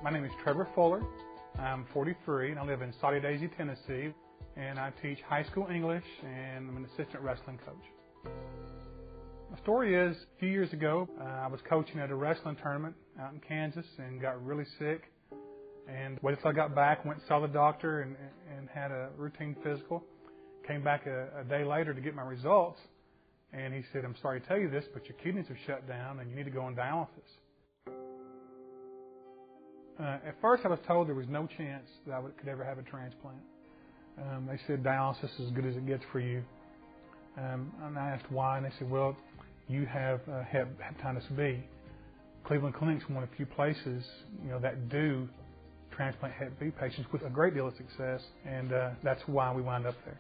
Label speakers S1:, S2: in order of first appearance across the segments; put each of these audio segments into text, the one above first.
S1: My name is Trevor Fuller. I'm 43 and I live in Soddy Daisy, Tennessee. And I teach high school English and I'm an assistant wrestling coach. The story is, a few years ago, I was coaching at a wrestling tournament out in Kansas and got really sick. And waited till I got back, went and saw the doctor and had a routine physical. Came back a day later to get my results. And he said, "I'm sorry to tell you this, but your kidneys have shut down and you need to go on dialysis." At first I was told there was no chance that I could ever have a transplant. They said dialysis is as good as it gets for you. And I asked why, and they said, "Well, you have hepatitis B. Cleveland Clinic's one of the few places, that do transplant Hep B patients with a great deal of success, and that's why we wound up there."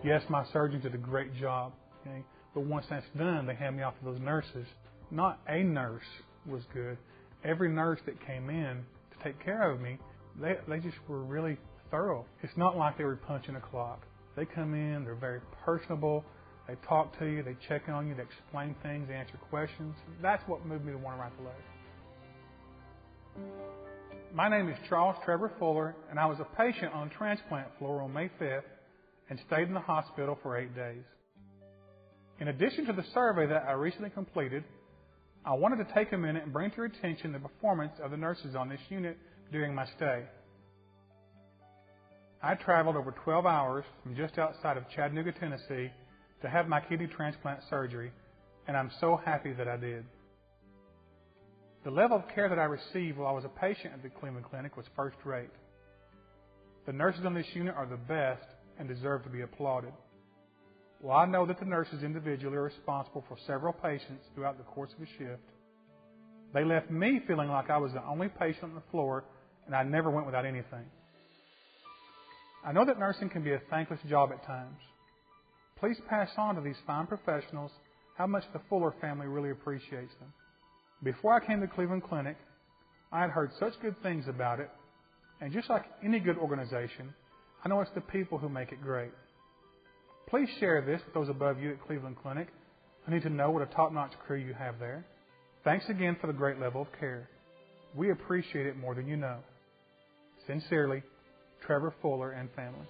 S1: Yes, my surgeons did a great job, okay? But once that's done, they had me off of those nurses. Not a nurse was good. Every nurse that came in to take care of me, they just were really thorough. It's not like they were punching a clock. They come in, they're very personable, they talk to you, they check on you, they explain things, they answer questions. That's what moved me to want to write the letter. My name is Charles Trevor Fuller, and I was a patient on the transplant floor on May 5th and stayed in the hospital for 8 days. In addition to the survey that I recently completed, I wanted to take a minute and bring to your attention the performance of the nurses on this unit during my stay. I traveled over 12 hours from just outside of Chattanooga, Tennessee to have my kidney transplant surgery, and I'm so happy that I did. The level of care that I received while I was a patient at the Cleveland Clinic was first rate. The nurses on this unit are the best and deserve to be applauded. While I know that the nurses individually are responsible for several patients throughout the course of a shift, they left me feeling like I was the only patient on the floor and I never went without anything. I know that nursing can be a thankless job at times. Please pass on to these fine professionals how much the Fuller family really appreciates them. Before I came to Cleveland Clinic, I had heard such good things about it, and just like any good organization, I know it's the people who make it great. Please share this with those above you at Cleveland Clinic who need to know what a top-notch crew you have there. Thanks again for the great level of care. We appreciate it more than you know. Sincerely, Trevor Fuller and family.